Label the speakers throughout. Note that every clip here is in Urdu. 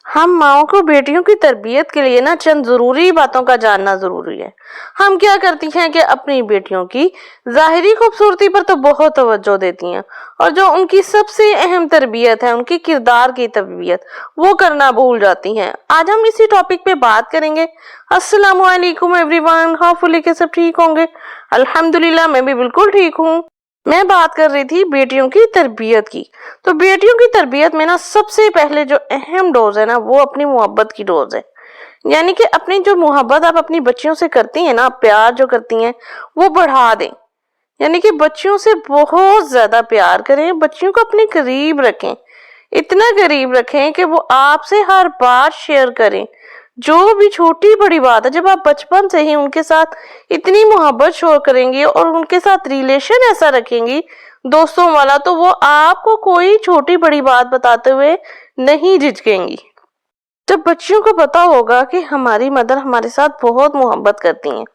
Speaker 1: ہم ماؤں کو بیٹیوں کی تربیت کے لیے چند ضروری باتوں کا جاننا ضروری ہے۔ ہم کیا کرتی ہیں کہ اپنی بیٹیوں کی ظاہری خوبصورتی پر تو بہت توجہ دیتی ہیں، اور جو ان کی سب سے اہم تربیت ہے، ان کی کردار کی تربیت، وہ کرنا بھول جاتی ہیں۔ آج ہم اسی ٹاپک پہ بات کریں گے۔ السلام علیکم ایوری ون، ہوپفلی کہ سب ٹھیک ہوں گے۔ الحمدللہ میں بھی بالکل ٹھیک ہوں۔ میں بات کر رہی تھی بیٹیوں کی تربیت کی۔ تو بیٹیوں کی تربیت میں سب سے پہلے جو اہم ڈوز ہے وہ اپنی محبت کی ڈوز ہے۔ یعنی کہ اپنی جو محبت آپ اپنی بچیوں سے کرتی ہیں پیار جو کرتی ہیں، وہ بڑھا دیں۔ یعنی کہ بچیوں سے بہت زیادہ پیار کریں، بچیوں کو اپنے قریب رکھیں، اتنا قریب رکھیں کہ وہ آپ سے ہر بات شیئر کریں، جو بھی چھوٹی بڑی بات ہے۔ جب آپ بچپن سے ہی ان کے ساتھ اتنی محبت شو کریں گی اور ان کے ساتھ ریلیشن ایسا رکھیں گی دوستوں والا، تو وہ آپ کو کوئی چھوٹی بڑی بات بتاتے ہوئے نہیں جھجکیں گی۔ جب بچیوں کو پتا ہوگا کہ ہماری مدر ہمارے ساتھ بہت محبت کرتی ہیں،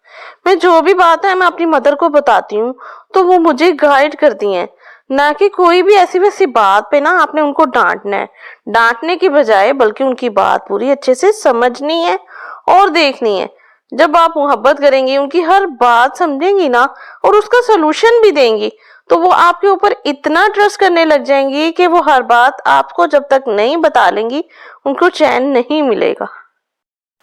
Speaker 1: میں جو بھی بات ہے میں اپنی مدر کو بتاتی ہوں تو وہ مجھے گائیڈ کرتی ہیں، نہ کہ کوئی بھی ایسی ویسی بات پہ آپ نے ان کو ڈانٹنا ہے۔ ڈانٹنے کی بجائے بلکہ ان کی بات پوری اچھے سے سمجھنی ہے اور دیکھنی ہے۔ جب آپ محبت کریں گی، ان کی ہر بات سمجھیں گی اور اس کا سلوشن بھی دیں گی، تو وہ آپ کے اوپر اتنا ٹرسٹ کرنے لگ جائیں گی کہ وہ ہر بات آپ کو جب تک نہیں بتا لیں گی ان کو چین نہیں ملے گا۔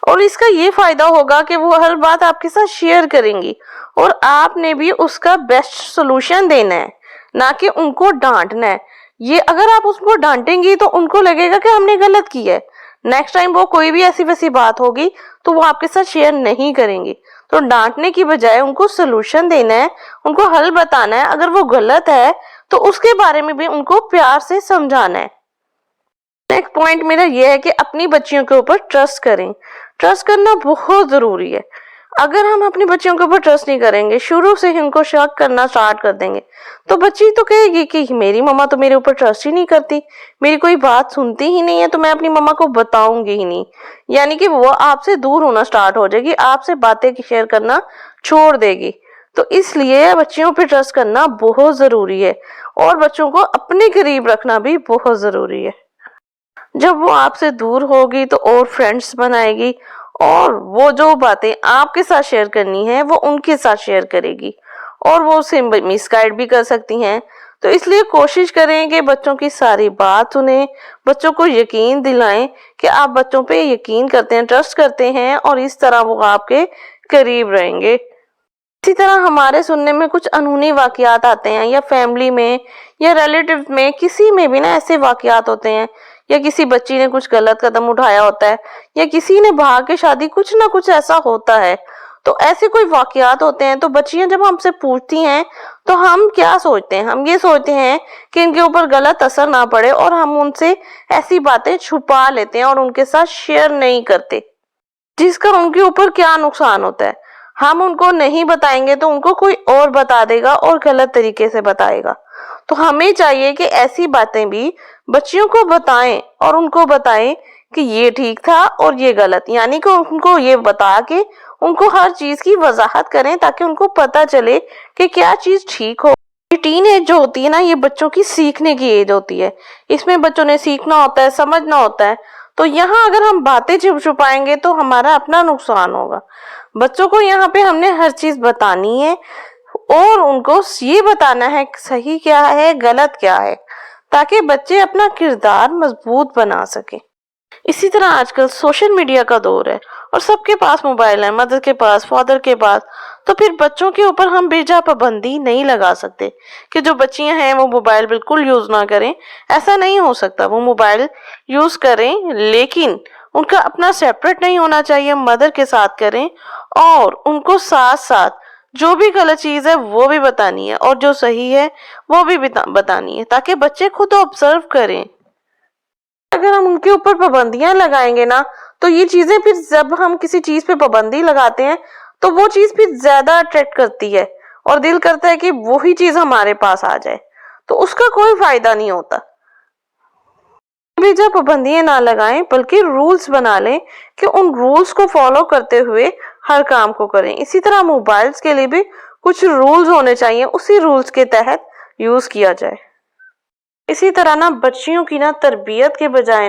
Speaker 1: اور اس کا یہ فائدہ ہوگا کہ وہ ہر بات آپ کے ساتھ شیئر کریں گی، اور آپ نے بھی اس کا بیسٹ سلوشن دینا ہے، نہ کہ ان کو ڈانٹنا ہے۔ یہ اگر آپ اس کو ڈانٹیں گی تو ان کو لگے گا کہ ہم نے غلط کیا ہے، نیکسٹ ٹائم وہ کوئی بھی ایسی ویسی بات ہوگی تو وہ آپ کے ساتھ شیئر نہیں کریں گی۔ تو ڈانٹنے کی بجائے ان کو سلوشن دینا ہے، ان کو حل بتانا ہے۔ اگر وہ غلط ہے تو اس کے بارے میں بھی ان کو پیار سے سمجھانا ہے۔ نیکسٹ پوائنٹ میرا یہ ہے کہ اپنی بچیوں کے اوپر ٹرسٹ کریں۔ ٹرسٹ کرنا بہت ضروری ہے۔ اگر ہم اپنی بچیوں کے اوپر ٹرسٹ نہیں کریں گے، شروع سے ہی ان کو شک کرنا سٹارٹ کر دیں گے، تو بچی تو کہے گی کہ میری ماما تو میرے اوپر ٹرسٹ ہی نہیں کرتی، میری کوئی بات سنتی ہی نہیں ہے، تو میں اپنی ماما کو بتاؤں گی ہی نہیں۔ یعنی کہ وہ آپ سے دور ہونا سٹارٹ ہو جائے گی، آپ سے باتیں شیئر کرنا چھوڑ دے گی۔ تو اس لیے بچیوں پہ ٹرسٹ کرنا بہت ضروری ہے، اور بچوں کو اپنے قریب رکھنا بھی بہت ضروری ہے۔ جب وہ آپ سے دور ہوگی تو اور فرینڈز بنائے گی، اور وہ جو باتیں آپ کے ساتھ شیئر کرنی ہے وہ ان کے ساتھ شیئر کرے گی، اور وہ اسے مس گائیڈ بھی کر سکتی ہیں۔ تو اس لیے کوشش کریں کہ بچوں کی ساری بات سنیں، بچوں کو یقین دلائیں کہ آپ بچوں پہ یقین کرتے ہیں، ٹرسٹ کرتے ہیں، اور اس طرح وہ آپ کے قریب رہیں گے۔ اسی طرح ہمارے سننے میں کچھ انہونی واقعات آتے ہیں، یا فیملی میں یا ریلیٹیو میں کسی میں بھی ایسے واقعات ہوتے ہیں، یا کسی بچی نے کچھ غلط قدم اٹھایا ہوتا ہے، یا کسی نے بھاگ کے شادی، کچھ نہ کچھ ایسا ہوتا ہے۔ تو ایسے کوئی واقعات ہوتے ہیں تو بچیاں جب ہم سے پوچھتی ہیں تو ہم کیا سوچتے ہیں؟ ہم یہ سوچتے ہیں کہ ان کے اوپر غلط اثر نہ پڑے، اور ہم ان سے ایسی باتیں چھپا لیتے ہیں اور ان کے ساتھ شیئر نہیں کرتے، جس کا ان کے اوپر کیا نقصان ہوتا ہے۔ ہم ان کو نہیں بتائیں گے تو ان کو کوئی اور بتا دے گا، اور غلط طریقے سے بتائے گا۔ تو ہمیں چاہیے کہ ایسی باتیں بھی بچیوں کو بتائیں، اور ان کو بتائیں کہ یہ ٹھیک تھا اور یہ غلط، یعنی کہ ان کو یہ بتا کے ان کو ہر چیز کی وضاحت کریں، تاکہ ان کو پتا چلے کہ کیا چیز ٹھیک ہو۔ یہ ٹین ایج جو ہوتی ہے یہ بچوں کی سیکھنے کی ایج ہوتی ہے، اس میں بچوں نے سیکھنا ہوتا ہے، سمجھنا ہوتا ہے۔ تو یہاں اگر ہم باتیں چھپائیں گے تو ہمارا اپنا نقصان ہوگا۔ بچوں کو یہاں پہ ہم نے ہر چیز بتانی ہے، اور ان کو یہ بتانا ہے صحیح کیا ہے، غلط کیا ہے، تاکہ بچے اپنا کردار مضبوط بنا سکیں۔ اسی طرح آج کل سوشل میڈیا کا دور ہے، اور سب کے پاس موبائل ہے، مدر کے پاس، فادر کے پاس۔ تو پھر بچوں کے اوپر ہم بے جا پابندی نہیں لگا سکتے کہ جو بچیاں ہیں وہ موبائل بالکل یوز نہ کریں۔ ایسا نہیں ہو سکتا، وہ موبائل یوز کریں، لیکن ان کا اپنا سیپریٹ نہیں ہونا چاہیے، مدر کے ساتھ کریں، اور ان کو ساتھ ساتھ جو بھی غلط چیز ہے وہ بھی بتانی ہے، اور جو صحیح ہے وہ بھی بتانی ہے، تاکہ بچے خود آبزرو کریں۔ اگر ہم ان کے اوپر پابندیاں لگائیں گے تو یہ چیزیں پھر جب ہم کسی چیز پہ پابندی لگاتے ہیں تو وہ چیز پھر زیادہ اٹریکٹ کرتی ہے، اور دل کرتا ہے کہ وہی چیز ہمارے پاس آ جائے، تو اس کا کوئی فائدہ نہیں ہوتا۔ جب پابندیاں نہ لگائیں بلکہ رولز بنا لیں کہ ان رولز کو فالو کرتے ہوئے ہر کام کو کریں۔ اسی طرح موبائلز کے لیے بھی کچھ رولز ہونے چاہیے، اسی رولز کے تحت یوز کیا جائے۔ اسی طرح بچیوں کی تربیت کے بجائے